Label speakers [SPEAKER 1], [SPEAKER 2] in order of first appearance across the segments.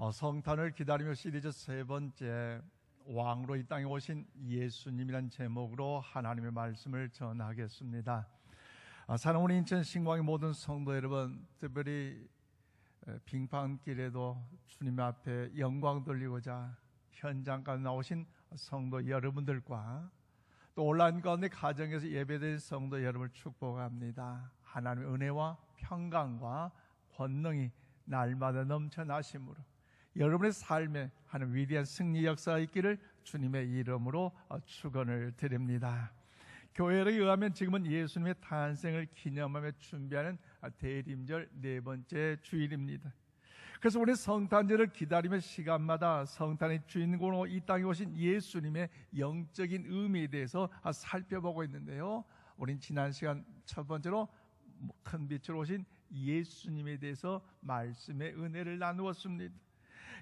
[SPEAKER 1] 성탄을 기다리며 시리즈 세 번째 왕으로 이 땅에 오신 예수님이란 제목으로 하나님의 말씀을 전하겠습니다. 사랑하는 인천 신광의 모든 성도 여러분, 특별히 빙판길에도 주님 앞에 영광 돌리고자 현장까지 나오신 성도 여러분들과 또 온라인 가운데 가정에서 예배드린 성도 여러분을 축복합니다. 하나님의 은혜와 평강과 권능이 날마다 넘쳐나심으로 여러분의 삶에 하는 위대한 승리 역사가 있기를 주님의 이름으로 축원을 드립니다. 교회에 의하면 지금은 예수님의 탄생을 기념하며 준비하는 대림절 네 번째 주일입니다. 그래서 우리 성탄절을 기다리며 시간마다 성탄의 주인공으로 이 땅에 오신 예수님의 영적인 의미에 대해서 살펴보고 있는데요, 우린 지난 시간 첫 번째로 큰 빛으로 오신 예수님에 대해서 말씀의 은혜를 나누었습니다.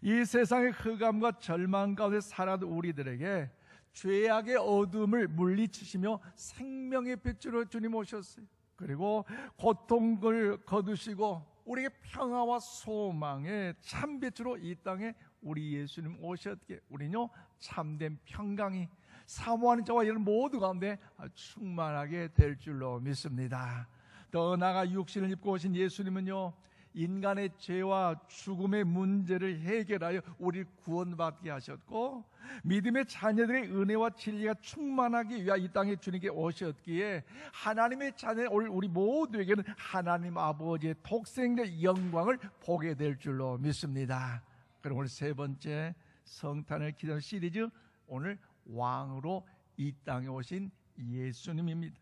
[SPEAKER 1] 이 세상의 흑암과 절망 가운데 살아도 우리들에게 죄악의 어둠을 물리치시며 생명의 빛으로 주님 오셨어요. 그리고 고통을 거두시고 우리에게 평화와 소망의 참빛으로 이 땅에 우리 예수님 오셨기에 우리는요 참된 평강이 사모하는 자와 여러분 모두 가운데 충만하게 될 줄로 믿습니다. 더 나아가 육신을 입고 오신 예수님은요 인간의 죄와 죽음의 문제를 해결하여 우리를 구원받게 하셨고 믿음의 자녀들의 은혜와 진리가 충만하기 위하여 이 땅에 주님께 오셨기에 하나님의 자녀 우리 모두에게는 하나님 아버지의 독생자의 영광을 보게 될 줄로 믿습니다. 그럼 오늘 세 번째 성탄을 기다리는 시리즈, 오늘 왕으로 이 땅에 오신 예수님입니다.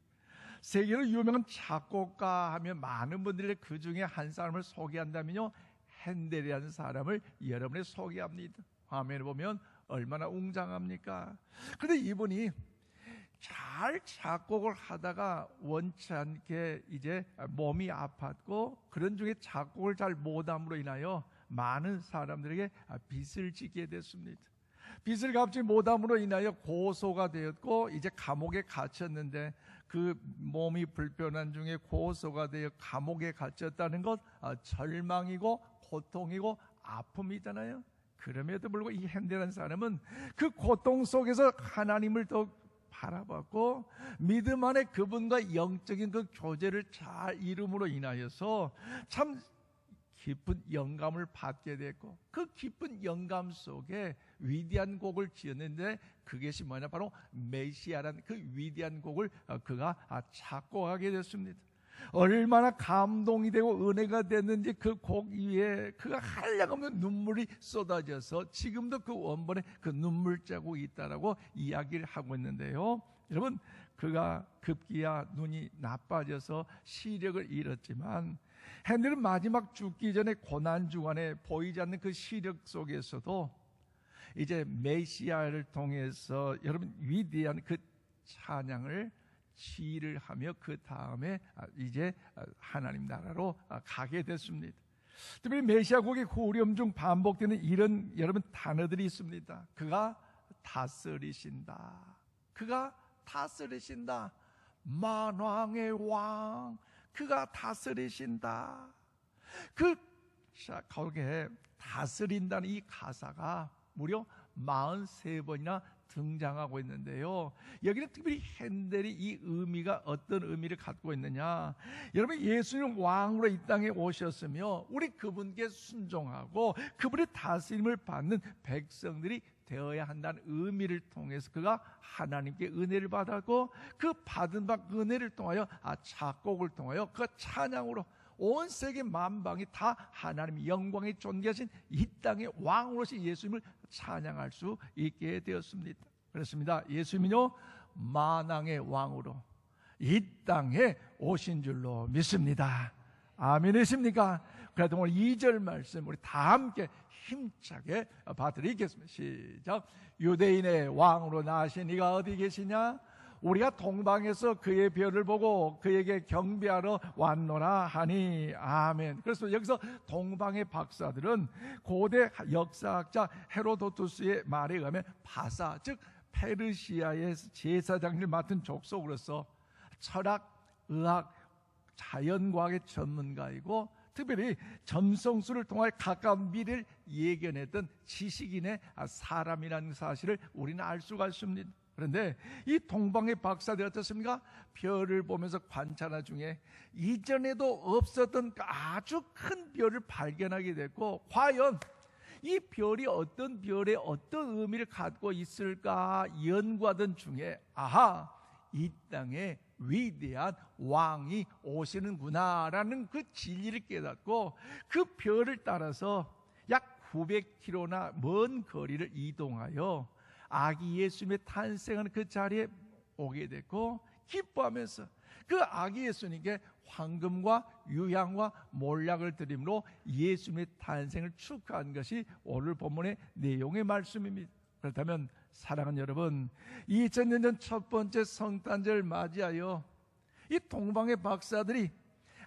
[SPEAKER 1] 세계로 유명한 작곡가 하면 많은 분들이 그 중에 한 사람을 소개한다면요 핸델이라는 사람을 여러분에 소개합니다. 화면에 보면 얼마나 웅장합니까? 그런데 이분이 잘 작곡을 하다가 원치 않게 이제 몸이 아팠고 그런 중에 작곡을 잘 못함으로 인하여 많은 사람들에게 빚을 지게 됐습니다. 빚을 갚지 못함으로 인하여 고소가 되었고 이제 감옥에 갇혔는데 그 몸이 불편한 중에 고소가 되어 감옥에 갇혔다는 것 절망이고 고통이고 아픔이잖아요. 그럼에도 불구하고 이 핸델이라는 사람은 그 고통 속에서 하나님을 더 바라봤고 믿음 안에 그분과 영적인 그 교제를 잘 이룸으로 인하여서 참 깊은 영감을 받게 됐고 그 깊은 영감 속에 위대한 곡을 지었는데 그것이 뭐냐, 바로 메시아라는 그 위대한 곡을 그가 작곡하게 됐습니다. 얼마나 감동이 되고 은혜가 됐는지 그 곡 위에 그가 한량없는 눈물이 쏟아져서 지금도 그 원본에 그 눈물 자국이 있다라고 이야기를 하고 있는데요, 여러분 그가 급기야 눈이 나빠져서 시력을 잃었지만 핸델은 마지막 죽기 전에 고난 주간에 보이지 않는 그 시력 속에서도 이제 메시아를 통해서 여러분 위대한 그 찬양을 지휘를 하며 그 다음에 이제 하나님 나라로 가게 됐습니다. 특별히 메시아 곡의 후렴 중 반복되는 이런 여러분 단어들이 있습니다. 그가 다스리신다. 그가 다스리신다. 만왕의 왕. 그가 다스리신다. 거기에 다스린다는 이 가사가 무려 43번이나 등장하고 있는데요, 여기는 특별히 핸델이 이 의미가 어떤 의미를 갖고 있느냐, 여러분 예수님 왕으로 이 땅에 오셨으며 우리 그분께 순종하고 그분의 다스림을 받는 백성들이 되어야 한다는 의미를 통해서 그가 하나님께 은혜를 받았고 그 받은 바 은혜를 통하여 작곡을 통하여 그 찬양으로 온 세계 만방이 다 하나님의 영광에 존귀하신 이 땅의 왕으로서 예수님을 찬양할 수 있게 되었습니다. 그렇습니다. 예수님은요 만왕의 왕으로 이 땅에 오신 줄로 믿습니다. 아멘이십니까? 그래도 오늘 2절 말씀 우리 다 함께 힘차게 받드리겠습니다. 시작. 유대인의 왕으로 나신 이가 어디 계시냐? 우리가 동방에서 그의 별을 보고 그에게 경배하러 왔노라 하니. 아멘. 그래서 여기서 동방의 박사들은 고대 역사학자 헤로도투스의 말에 의하면 바사, 즉 페르시아의 제사장을 맡은 족속으로서 철학, 의학, 자연과학의 전문가이고 특별히 점성술을 통해 가까운 미래를 예견했던 지식인의 사람이라는 사실을 우리는 알 수가 있습니다. 그런데 이 동방의 박사들이 어떻습니까? 별을 보면서 관찰하는 중에 이전에도 없었던 아주 큰 별을 발견하게 됐고, 과연 이 별이 어떤 별에 어떤 의미를 갖고 있을까 연구하던 중에 이 땅에 위대한 왕이 오시는구나라는 그 진리를 깨닫고 그 별을 따라서 약 900km나 먼 거리를 이동하여 아기 예수님의 탄생하는 그 자리에 오게 됐고, 기뻐하면서 그 아기 예수님께 황금과 유향과 몰약을 드림으로 예수님의 탄생을 축하한 것이 오늘 본문의 내용의 말씀입니다. 그렇다면 사랑하는 여러분, 2000년 전 첫 번째 성탄절을 맞이하여 이 동방의 박사들이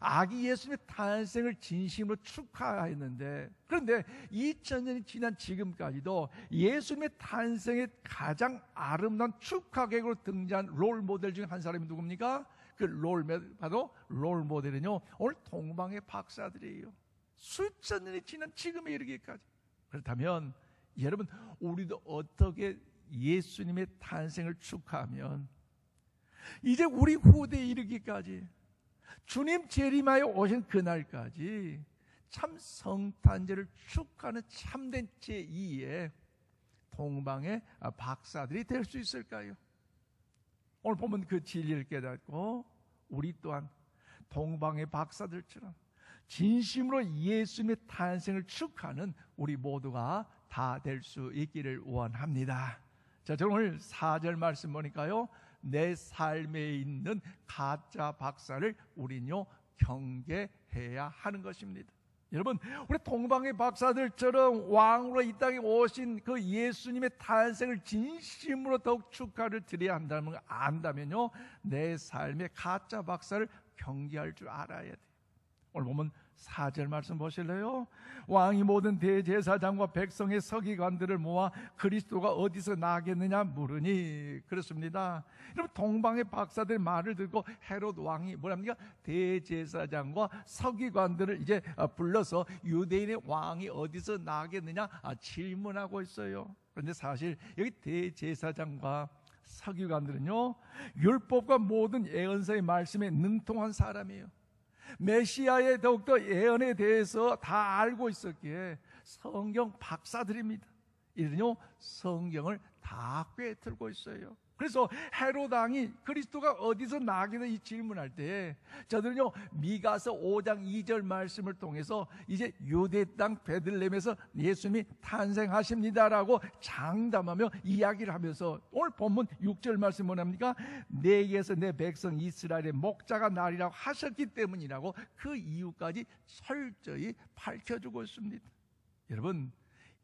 [SPEAKER 1] 아기 예수님의 탄생을 진심으로 축하했는데, 그런데 2000년이 지난 지금까지도 예수님의 탄생의 가장 아름다운 축하 계획으로 등장한 롤 모델 중 한 사람이 누굽니까? 바로 롤 모델은요, 오늘 동방의 박사들이에요. 수천 년이 지난 지금에 이르기까지. 그렇다면 여러분, 우리도 어떻게 예수님의 탄생을 축하하면 이제 우리 후대에 이르기까지, 주님 재림하여 오신 그날까지 참 성탄절을 축하하는 참된 제2의 동방의 박사들이 될 수 있을까요? 오늘 보면 그 진리를 깨닫고 우리 또한 동방의 박사들처럼 진심으로 예수님의 탄생을 축하하는 우리 모두가 다 될 수 있기를 원합니다. 자, 저는 오늘 4절 말씀 보니까요, 내 삶에 있는 가짜 박사를 우리는요 경계해야 하는 것입니다. 여러분, 우리 동방의 박사들처럼 왕으로 이 땅에 오신 그 예수님의 탄생을 진심으로 더욱 축하를 드려야 한다는 걸 안다면요, 내 삶의 가짜 박사를 경계할 줄 알아야 돼요. 오늘 보면 4절 말씀 보실래요? 왕이 모든 대제사장과 백성의 서기관들을 모아 그리스도가 어디서 나겠느냐 물으니, 그렇습니다. 여러분, 동방의 박사들의 말을 듣고 헤롯 왕이 뭐랍니까? 대제사장과 서기관들을 이제 불러서 유대인의 왕이 어디서 나겠느냐 질문하고 있어요. 그런데 사실 여기 대제사장과 서기관들은요, 율법과 모든 예언서의 말씀에 능통한 사람이에요. 메시아의 더욱더 예언에 대해서 다 알고 있었기에 성경 박사들입니다. 이들은요 성경을 다 꿰뚫고 있어요. 그래서 헤롯 왕이 그리스도가 어디서 나겠느냐 이 질문할 때 저들은요 미가서 5장 2절 말씀을 통해서 이제 유대 땅 베들레헴에서 예수님이 탄생하십니다라고 장담하며 이야기를 하면서, 오늘 본문 6절 말씀 뭐랍니까? 내게서 내 백성 이스라엘의 목자가 나리라고 하셨기 때문이라고 그 이유까지 철저히 밝혀주고 있습니다. 여러분,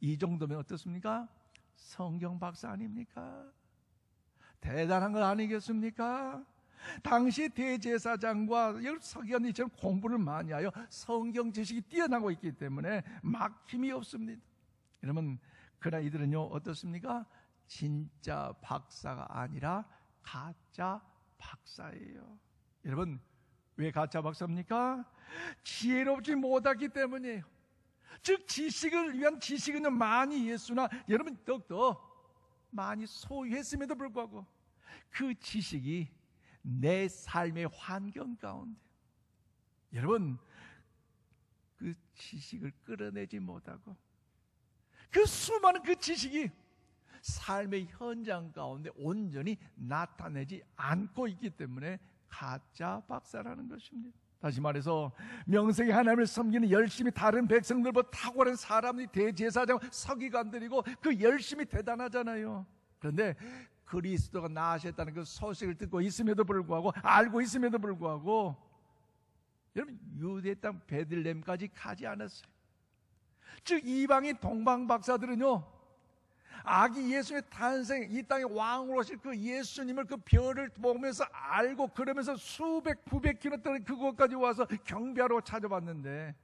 [SPEAKER 1] 이 정도면 어떻습니까? 성경 박사 아닙니까? 대단한 거 아니겠습니까? 당시 대제사장과 서기관이처럼 공부를 많이 하여 성경 지식이 뛰어나고 있기 때문에 막힘이 없습니다. 여러분, 그러나 이들은요 어떻습니까? 진짜 박사가 아니라 가짜 박사예요. 여러분, 왜 가짜 박사입니까? 지혜롭지 못하기 때문이에요. 즉 지식을 위한 지식은 많이 있으나 여러분 더욱더 많이 소유했음에도 불구하고 그 지식이 내 삶의 환경 가운데 여러분 그 지식을 끌어내지 못하고 그 수많은 그 지식이 삶의 현장 가운데 온전히 나타내지 않고 있기 때문에 가짜 박사라는 것입니다. 다시 말해서 명색이 하나님을 섬기는 열심히 다른 백성들보다 탁월한 사람이 대제사장 서기관들이고 그 열심이 대단하잖아요. 그런데 그리스도가 나으셨다는 그 소식을 듣고 있음에도 불구하고, 알고 있음에도 불구하고 여러분 유대 땅 베들레헴까지 가지 않았어요. 즉 이방인 동방 박사들은요 아기 예수의 탄생, 이 땅에 왕으로 오실 그 예수님을 그 별을 보면서 알고 그러면서 수백 900km 떨어진 그곳까지 와서 경배하러 찾아봤는데,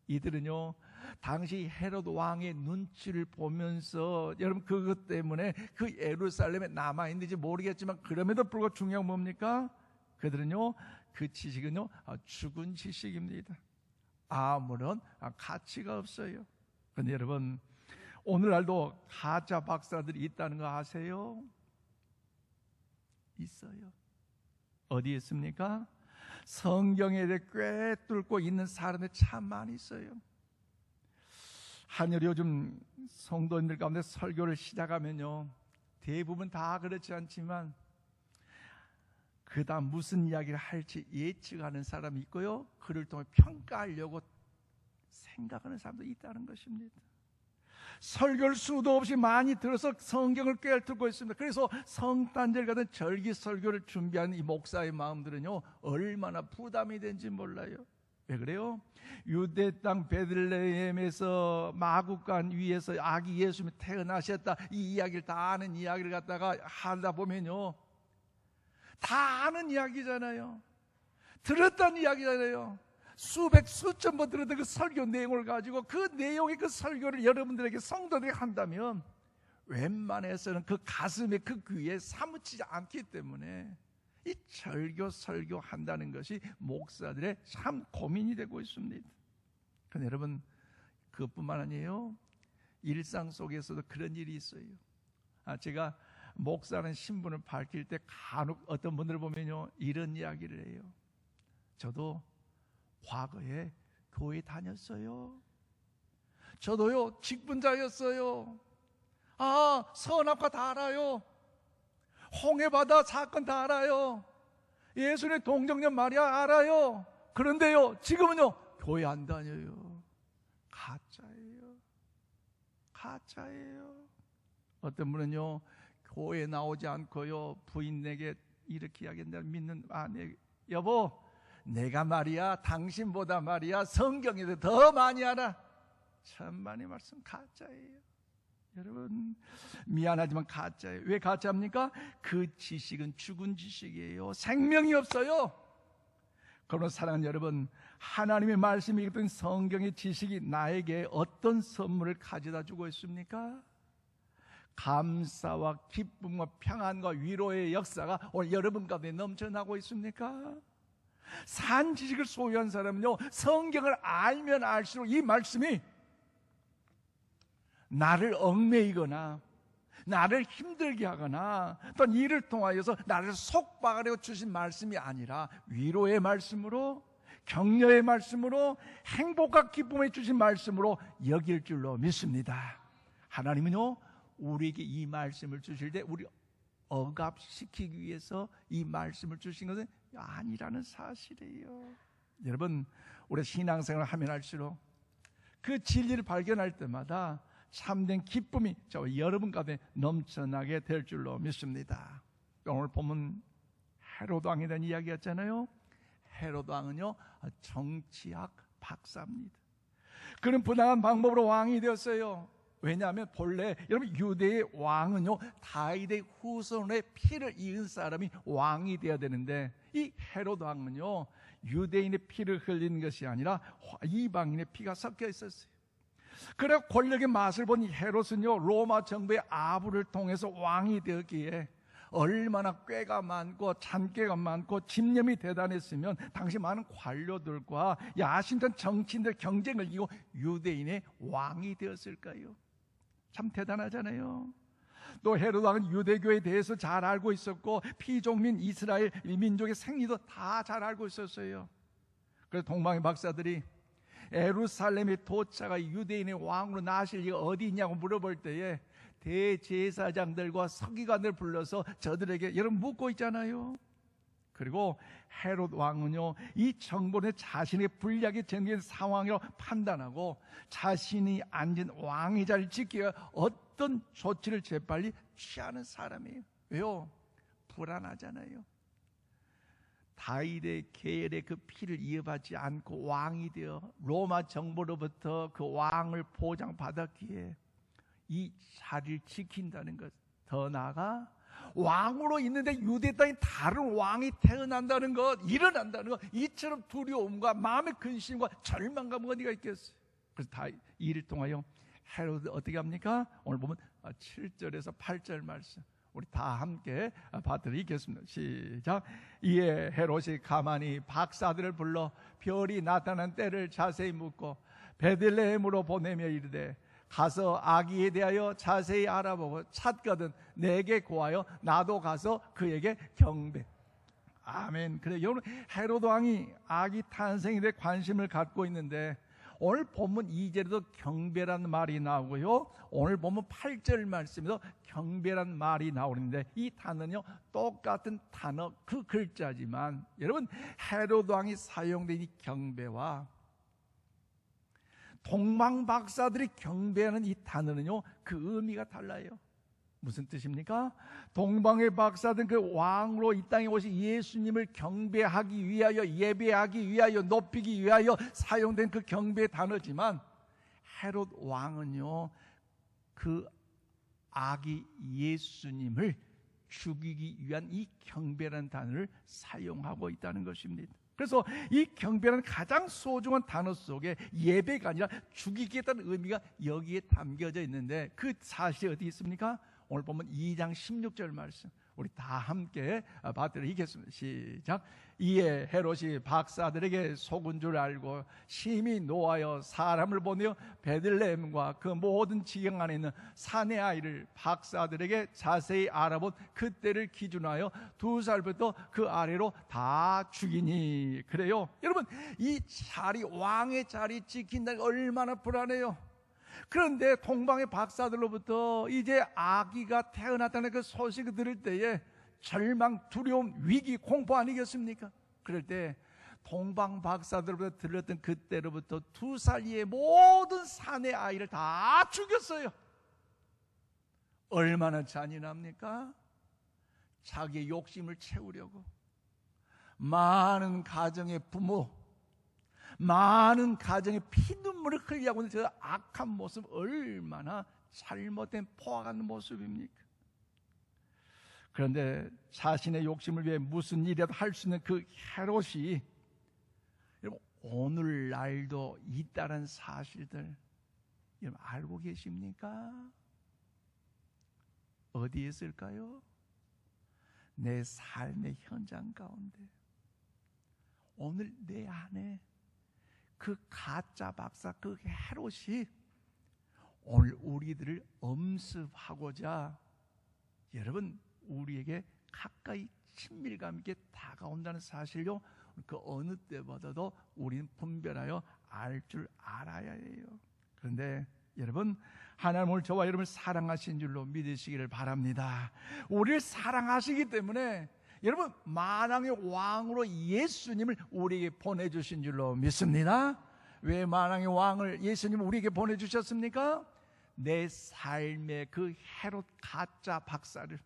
[SPEAKER 1] 이들은요 당시 헤롯 왕의 눈치를 보면서 여러분 그것 때문에 그 예루살렘에 남아있는지 모르겠지만 그럼에도 불구하고 중요한 뭡니까? 그들은요 그 지식은요 죽은 지식입니다. 아무런 가치가 없어요. 그런데 여러분, 오늘날도 가짜 박사들이 있다는 거 아세요? 있어요. 어디에 있습니까? 성경에 대해 꿰뚫고 있는 사람들이 참 많이 있어요. 한여리 요즘 성도님들 가운데 설교를 시작하면요, 대부분 다 그렇지 않지만 그 다음 무슨 이야기를 할지 예측하는 사람이 있고요, 그를 통해 평가하려고 생각하는 사람도 있다는 것입니다. 설교를 수도 없이 많이 들어서 성경을 꿰뚫고 있습니다. 그래서 성탄절 같은 절기 설교를 준비하는 이 목사의 마음들은요, 얼마나 부담이 된지 몰라요. 왜 그래요? 유대 땅 베들레헴에서 마구간 위에서 아기 예수님이 태어나셨다, 이 이야기를 다 아는 이야기를 갖다가 하다 보면요, 다 아는 이야기잖아요. 들었던 이야기잖아요. 수백 수천 번 들었던 그 설교 내용을 가지고 그 내용의 그 설교를 여러분들에게 성도들이 한다면 웬만해서는 그 가슴에 그 귀에 사무치지 않기 때문에 이 절교 설교 한다는 것이 목사들의 참 고민이 되고 있습니다. 그런데 여러분, 그것뿐만 아니에요. 일상 속에서도 그런 일이 있어요. 제가 목사라는 신분을 밝힐 때 간혹 어떤 분들을 보면요, 이런 이야기를 해요. 저도 과거에 교회 다녔어요. 저도요, 직분자였어요. 선악과 다 알아요. 홍해바다 사건 다 알아요. 예수님의 동정녀 마리아 알아요. 그런데요, 지금은요, 교회 안 다녀요. 가짜예요. 가짜예요. 어떤 분은요, 교회 나오지 않고요, 부인에게 이렇게 이야기한다. 믿는 아내, 여보, 내가 말이야, 당신보다 말이야, 성경에 대해 더 많이 알아. 천만의 말씀 가짜예요. 여러분, 미안하지만 가짜예요. 왜 가짜입니까? 그 지식은 죽은 지식이에요. 생명이 없어요. 그러나 사랑하는 여러분, 하나님의 말씀이 있던 성경의 지식이 나에게 어떤 선물을 가져다 주고 있습니까? 감사와 기쁨과 평안과 위로의 역사가 오늘 여러분 가운데 넘쳐나고 있습니까? 산 지식을 소유한 사람은요, 성경을 알면 알수록 이 말씀이 나를 얽매이거나 나를 힘들게 하거나 또는 이를 통하여서 나를 속박하려고 주신 말씀이 아니라 위로의 말씀으로, 격려의 말씀으로, 행복과 기쁨에 주신 말씀으로 여길 줄로 믿습니다. 하나님은요, 우리에게 이 말씀을 주실 때 우리 억압시키기 위해서 이 말씀을 주신 것은 아니라는 사실이에요. 여러분, 우리 신앙생활을 하면 할수록 그 진리를 발견할 때마다 참된 기쁨이 저와 여러분 가운데 넘쳐나게 될 줄로 믿습니다. 오늘 보면 헤로드 왕에 대한 이야기였잖아요. 헤로드 왕은요, 정치학 박사입니다. 그는 부당한 방법으로 왕이 되었어요. 왜냐하면 본래 여러분, 유대의 왕은요, 다윗의 후손의 피를 이은 사람이 왕이 되어야 되는데, 이 헤로드 왕은요, 유대인의 피를 흘리는 것이 아니라 이방인의 피가 섞여 있었어요. 그래 권력의 맛을 본 이 헤롯은요, 로마 정부의 아부를 통해서 왕이 되었기에 얼마나 꾀가 많고 잔꾀가 많고 집념이 대단했으면 당시 많은 관료들과 야심찬 정치인들 경쟁을 이기고 유대인의 왕이 되었을까요? 참 대단하잖아요. 또 헤롯 왕은 유대교에 대해서 잘 알고 있었고 피종민 이스라엘 민족의 생리도 다 잘 알고 있었어요. 그래서 동방의 박사들이 예루살렘에 도착한 유대인의 왕으로 나실 리가 어디 있냐고 물어볼 때에 대제사장들과 서기관들 불러서 저들에게 여러분 묻고 있잖아요. 그리고 헤롯 왕은요, 이 정보를 자신의 불리하게 전개된 상황이라고 판단하고 자신이 앉은 왕의 자리를 지키기 위해 어떤 조치를 재빨리 취하는 사람이에요. 왜요? 불안하잖아요. 다윗의 계열의 그 피를 이어받지 않고 왕이 되어 로마 정부로부터 그 왕을 보장받았기에 이 자리를 지킨다는 것, 더 나아가 왕으로 있는데 유대 땅에 다른 왕이 태어난다는 것, 일어난다는 것, 이처럼 두려움과 마음의 근심과 절망감은 어디가 있겠어요? 그래서 다 이를 통하여 헤롯이 어떻게 합니까? 오늘 보면 7절에서 8절 말씀, 우리 다 함께 받들이겠습니다. 시작. 이에 헤롯이 가만히 박사들을 불러 별이 나타난 때를 자세히 묻고 베들레헴으로 보내며 이르되 가서 아기에 대하여 자세히 알아보고 찾거든 내게 고하여 나도 가서 그에게 경배. 아멘. 그래, 여러분, 헤롯 왕이 아기 탄생에 대해 관심을 갖고 있는데 오늘 본문 2절에도 경배라는 말이 나오고요, 오늘 본문 8절 말씀에도 경배라는 말이 나오는데 이 단어는요 똑같은 단어 그 글자지만 여러분, 헤롯 왕이 사용된 이 경배와 동방 박사들이 경배하는 이 단어는요 그 의미가 달라요. 무슨 뜻입니까? 동방의 박사들은 그 왕으로 이 땅에 오신 예수님을 경배하기 위하여, 예배하기 위하여, 높이기 위하여 사용된 그 경배 단어지만 헤롯 왕은요 그 아기 예수님을 죽이기 위한 이 경배라는 단어를 사용하고 있다는 것입니다. 그래서 이 경배라는 가장 소중한 단어 속에 예배가 아니라 죽이겠다는 의미가 여기에 담겨져 있는데 그 사실이 어디 있습니까? 오늘 보면 2장 16절 말씀 우리 다 함께 받들이겠습니다. 시작. 이에 헤롯이 박사들에게 속은 줄 알고 심히 노하여 사람을 보내어 베들레헴과 그 모든 지경 안에 있는 사내 아이를 박사들에게 자세히 알아본 그때를 기준하여 2살부터 그 아래로 다 죽이니. 그래요, 여러분, 이 자리, 왕의 자리 지킨다는 게 얼마나 불안해요. 그런데 동방의 박사들로부터 이제 아기가 태어났다는 그 소식을 들을 때에 절망, 두려움, 위기, 공포 아니겠습니까? 그럴 때 동방 박사들로부터 들었던 그때로부터 2살 이의 모든 사내 아이를 다 죽였어요. 얼마나 잔인합니까? 자기의 욕심을 채우려고 많은 가정의 부모, 많은 가정의 피눈물을 흘리고 있는 저 악한 모습, 얼마나 잘못된 포악한 모습입니까? 그런데 자신의 욕심을 위해 무슨 일이라도 할 수 있는 그 헤롯이 여러분 오늘날도 있다는 사실들 여러분 알고 계십니까? 어디에 있을까요? 내 삶의 현장 가운데 오늘 내 안에 그 가짜 박사, 그 헤롯이 오늘 우리들을 엄습하고자 여러분 우리에게 가까이 친밀감 있게 다가온다는 사실요 그 어느 때보다도 우리는 분별하여 알 줄 알아야 해요. 그런데 여러분, 하나님 오늘 저와 여러분을 사랑하신 줄로 믿으시기를 바랍니다. 우리를 사랑하시기 때문에 여러분 만왕의 왕으로 예수님을 우리에게 보내주신 줄로 믿습니다. 왜 만왕의 왕을 예수님을 우리에게 보내주셨습니까? 내 삶의 그 헤롯 가짜 박사를,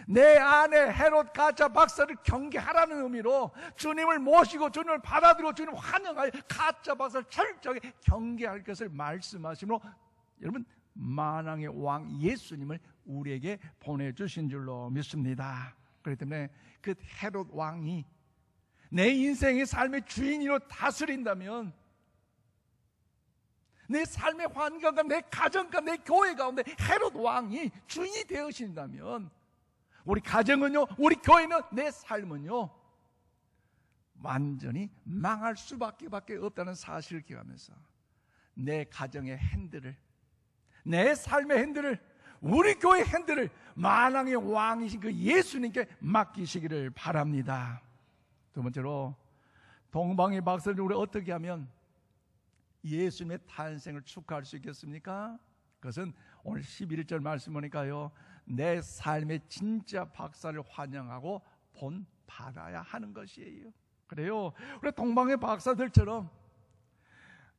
[SPEAKER 1] 내 안에 헤롯 가짜 박사를 경계하라는 의미로 주님을 모시고 주님을 받아들이고 주님을 환영하여 가짜 박사를 철저하게 경계할 것을 말씀하시므로 여러분 만왕의 왕 예수님을 우리에게 보내주신 줄로 믿습니다. 그렇기 때문에 그 헤롯 왕이 내 인생의 삶의 주인으로 다스린다면, 내 삶의 환경과 내 가정과 내 교회 가운데 헤롯 왕이 주인이 되어신다면 우리 가정은요, 우리 교회는, 내 삶은요 완전히 망할 수밖에 없다는 사실을 기억하면서 내 가정의 핸들을, 내 삶의 핸들을, 우리 교회 핸들을 만왕의 왕이신 그 예수님께 맡기시기를 바랍니다. 두 번째로 동방의 박사를 우리 어떻게 하면 예수님의 탄생을 축하할 수 있겠습니까? 그것은 오늘 11절 말씀 보니까요 내 삶의 진짜 박사를 환영하고 본 받아야 하는 것이에요. 그래요, 우리 동방의 박사들처럼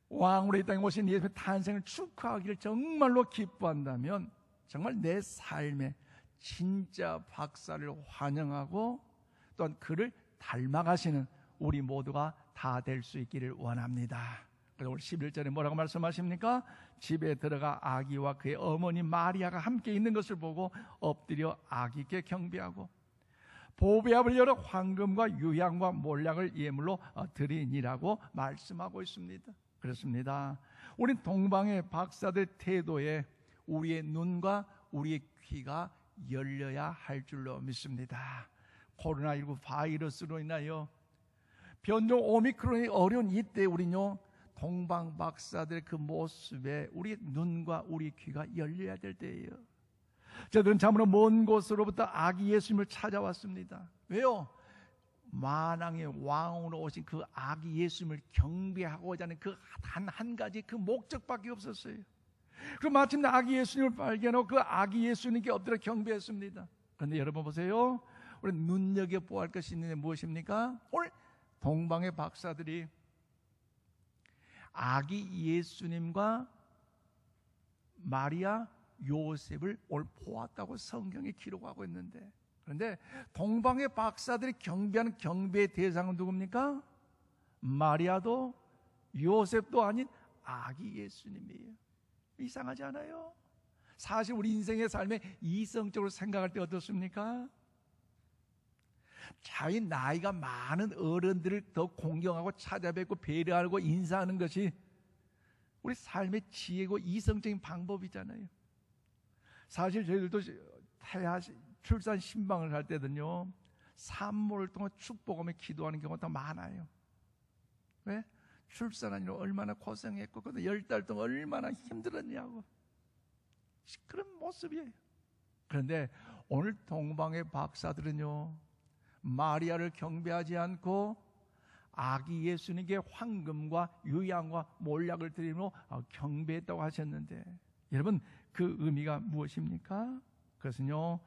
[SPEAKER 1] 왕으로 이 땅에 오신 예수님의 탄생을 축하하기를 정말로 기뻐한다면 정말 내 삶의 진짜 박사를 환영하고 또한 그를 닮아가시는 우리 모두가 다 될 수 있기를 원합니다. 그래서 오늘 11절에 뭐라고 말씀하십니까? 집에 들어가 아기와 그의 어머니 마리아가 함께 있는 것을 보고 엎드려 아기께 경배하고 보배압을 열어 황금과 유향과 몰약을 예물로 드리니라고 말씀하고 있습니다. 그렇습니다. 우리 동방의 박사들 태도에 우리의 눈과 우리의 귀가 열려야 할 줄로 믿습니다. 코로나19 바이러스로 인하여 변종 오미크론이 어려운 이때 우리는요, 동방 박사들의 그 모습에 우리 눈과 우리 귀가 열려야 될 때예요. 저들은 참으로 먼 곳으로부터 아기 예수님을 찾아왔습니다. 왜요? 만왕의 왕으로 오신 그 아기 예수님을 경배하고자 하는 그 단 한 가지 그 목적밖에 없었어요. 그리고 마침내 아기 예수님을 발견하고 그 아기 예수님께 엎드려 경배했습니다. 그런데 여러분 보세요. 우리 눈여겨보아야 할 것이 있는데 무엇입니까? 오늘 동방의 박사들이 아기 예수님과 마리아, 요셉을 오늘 보았다고 성경에 기록하고 있는데, 그런데 동방의 박사들이 경배하는 경배의 대상은 누굽니까? 마리아도 요셉도 아닌 아기 예수님이에요. 이상하지 않아요? 사실 우리 인생의 삶에 이성적으로 생각할 때 어떻습니까? 자기 나이가 많은 어른들을 더 공경하고 찾아뵙고 배려하고 인사하는 것이 우리 삶의 지혜고 이성적인 방법이잖아요. 사실 저희들도 태아 출산 신방을 할 때는요, 산모를 통해 축복하며 기도하는 경우가 많아요. 왜? 출산하느라 얼마나 고생했고, 그런데 10달 동안 얼마나 힘들었냐고. 그런 모습이에요. 그런데 오늘 동방의 박사들은요, 마리아를 경배하지 않고 아기 예수님께 황금과 유향과 몰약을 드리며 경배했다고 하셨는데, 여러분 그 의미가 무엇입니까? 그것은요,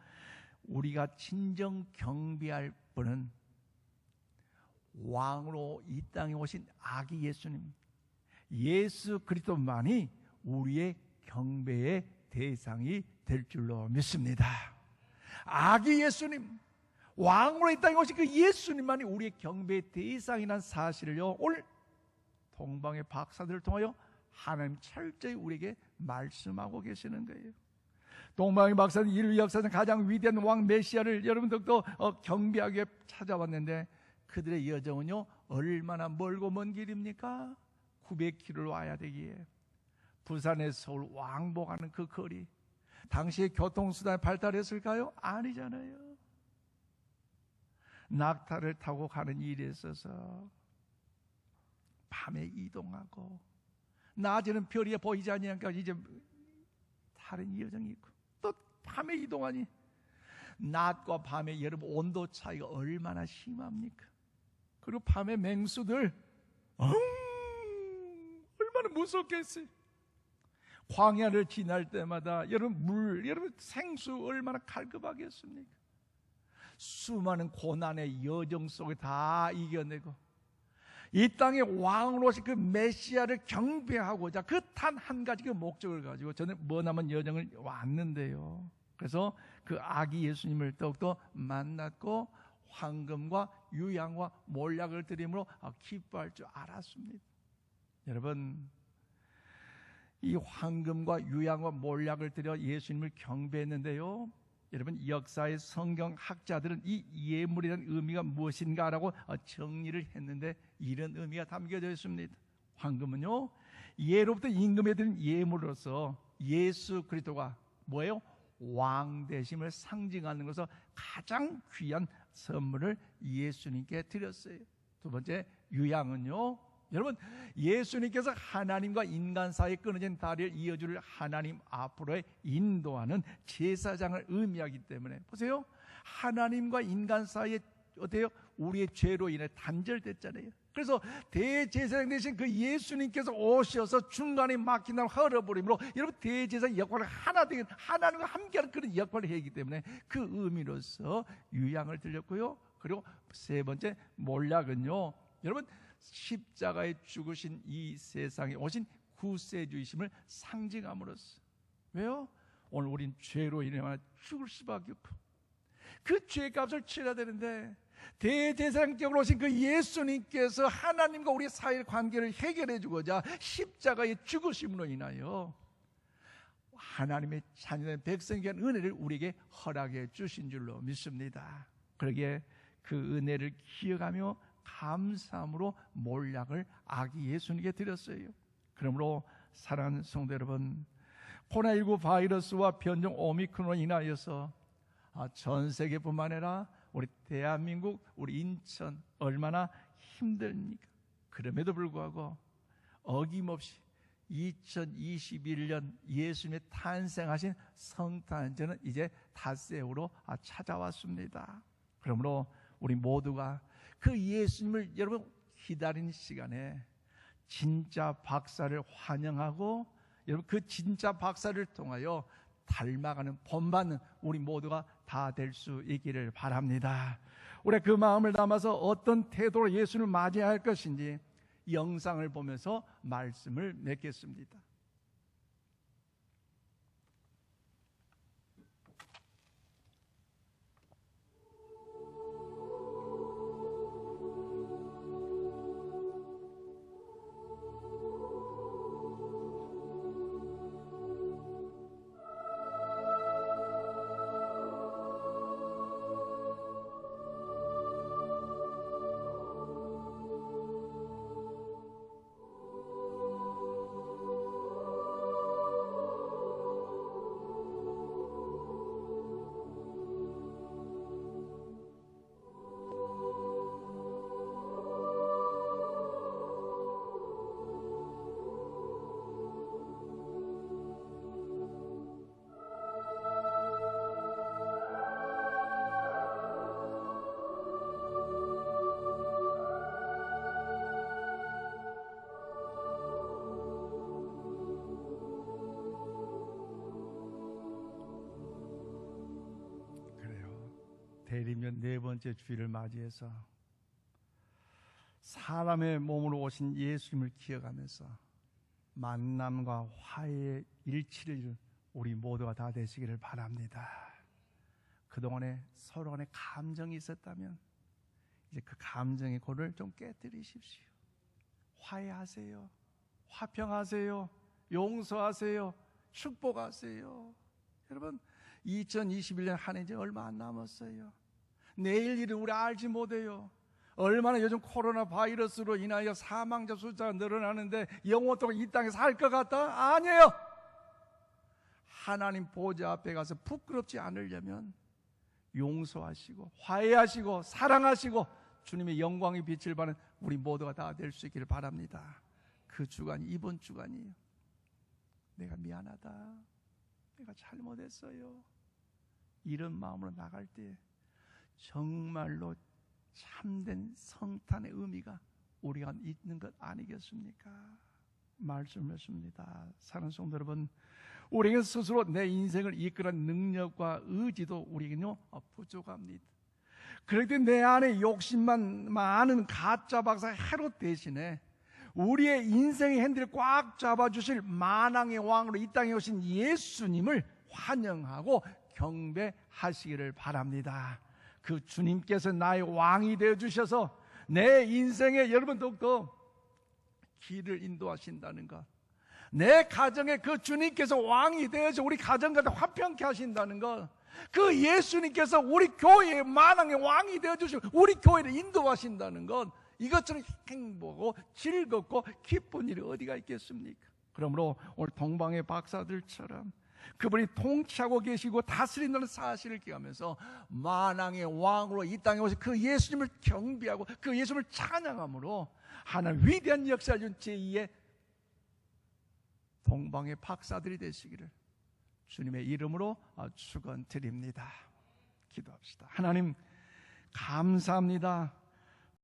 [SPEAKER 1] 우리가 진정 경배할 분은 왕으로 이 땅에 오신 아기 예수님, 예수 그리스도만이 우리의 경배의 대상이 될 줄로 믿습니다. 아기 예수님, 왕으로 이 땅에 오신 그 예수님만이 우리의 경배의 대상이라는 사실을요, 오늘 동방의 박사들을 통하여 하나님 철저히 우리에게 말씀하고 계시는 거예요. 동방의 박사는 인류 역사상 가장 위대한 왕 메시아를 여러분들도 경배하게 찾아왔는데, 그들의 여정은요, 얼마나 멀고 먼 길입니까? 900km를 와야 되기에 부산에서 서울 왕복하는 그 거리, 당시에 교통수단이 발달했을까요? 아니잖아요. 낙타를 타고 가는 일이 있어서 밤에 이동하고, 낮에는 별이 보이지 않으니까 이제 다른 여정이 있고, 또 밤에 이동하니 낮과 밤의 여러분 온도 차이가 얼마나 심합니까? 그리고 밤에 맹수들 얼마나 무섭겠어요. 광야를 지날 때마다 여러분 생수 얼마나 갈급하겠습니까? 수많은 고난의 여정 속에 다 이겨내고 이 땅의 왕으로 오신 그 메시아를 경배하고자 그 단 한 가지 그 목적을 가지고 저는 머나먼 여정을 왔는데요, 그래서 그 아기 예수님을 더욱더 만났고 황금과 유향과 몰약을 드림으로 기뻐할 줄 알았습니다. 여러분, 이 황금과 유향과 몰약을 드려 예수님을 경배했는데요, 여러분 역사의 성경학자들은 이 예물이라는 의미가 무엇인가라고 정리를 했는데 이런 의미가 담겨져 있습니다. 황금은요, 예로부터 임금에 드린 예물로서 예수 그리스도가 뭐예요? 왕 되심을 상징하는 것으로 가장 귀한 선물을 예수님께 드렸어요. 두 번째, 유향은요, 여러분 예수님께서 하나님과 인간 사이에 끊어진 다리를 이어줄 하나님 앞으로의 인도하는 제사장을 의미하기 때문에, 보세요, 하나님과 인간 사이에 어때요? 우리의 죄로 인해 단절됐잖아요. 그래서 대제사장 되신 그 예수님께서 오셔서 중간에 막힌 날 헐어버림으로 여러분 대제사장 역할을 하나 되게 하나님과 함께하는 그런 역할을 하기 때문에 그 의미로서 유향을 드렸고요. 그리고 세 번째, 몰약은요, 여러분 십자가에 죽으신 이 세상에 오신 구세주이심을 상징함으로써, 왜요? 오늘 우린 죄로 인해 죽을 수밖에 없고 그 죄값을 치러야 되는데, 대제사장격으로 오신 그 예수님께서 하나님과 우리 사이의 관계를 해결해 주고자 십자가의 죽으심으로 인하여 하나님의 자녀된 백성에게 은혜를 우리에게 허락해 주신 줄로 믿습니다. 그러기에 그 은혜를 기억하며 감사함으로 몰약을 아기 예수님께 드렸어요. 그러므로 사랑하는 성도 여러분, 코로나19 바이러스와 변종 오미크론으로 인하여서 전 세계뿐만 아니라 우리 대한민국, 우리 인천 얼마나 힘듭니까? 그럼에도 불구하고 어김없이 2021년 예수님의 탄생하신 성탄절은 이제 닷새우로 찾아왔습니다. 그러므로 우리 모두가 그 예수님을 여러분 기다리는 시간에 진짜 박사를 환영하고 여러분 그 진짜 박사를 통하여 닮아가는 본받는 우리 모두가 다 될 수 있기를 바랍니다. 우리 그 마음을 담아서 어떤 태도로 예수를 맞이할 것인지 영상을 보면서 말씀을 맺겠습니다. 대리면 네 번째 주일을 맞이해서 사람의 몸으로 오신 예수님을 기억하면서 만남과 화해의 일치를 이룬 우리 모두가 다 되시기를 바랍니다. 그동안에 서로 간에 감정이 있었다면 이제 그 감정의 골을 좀 깨뜨리십시오. 화해하세요. 화평하세요. 용서하세요. 축복하세요. 여러분 2021년 한 해 이제 얼마 안 남았어요. 내일 일은 우리 알지 못해요. 얼마나 요즘 코로나 바이러스로 인하여 사망자 숫자가 늘어나는데 영원 동안 이 땅에 살 것 같다? 아니에요. 하나님 보좌 앞에 가서 부끄럽지 않으려면 용서하시고 화해하시고 사랑하시고 주님의 영광의 빛을 받는 우리 모두가 다 될 수 있기를 바랍니다. 그 주간이 이번 주간이에요. 내가 미안하다, 내가 잘못했어요, 이런 마음으로 나갈 때 정말로 참된 성탄의 의미가 우리가 있는 것 아니겠습니까? 말씀했습니다. 사랑하는 성도 여러분, 우리는 스스로 내 인생을 이끌어가는 능력과 의지도 우리에게는 부족합니다. 그럴 때 내 안에 욕심만 많은 가짜 박사 헤롯 대신에 우리의 인생의 핸들을 꽉 잡아주실 만왕의 왕으로 이 땅에 오신 예수님을 환영하고 경배하시기를 바랍니다. 그 주님께서 나의 왕이 되어주셔서 내 인생에 여러분 더욱더 길을 인도하신다는 것, 내 가정에 그 주님께서 왕이 되어서 우리 가정과 화평케 하신다는 것, 그 예수님께서 우리 교회의 만왕의 왕이 되어주시고 우리 교회를 인도하신다는 것, 이것처럼 행복하고 즐겁고 기쁜 일이 어디가 있겠습니까? 그러므로 오늘 동방의 박사들처럼 그분이 통치하고 계시고 다스린다는 사실을 기억하면서 만왕의 왕으로 이 땅에 오신 그 예수님을 경배하고 그 예수님을 찬양함으로 하나님 위대한 역사를 준 제2의 동방의 박사들이 되시기를 주님의 이름으로 축원드립니다. 기도합시다. 하나님 감사합니다.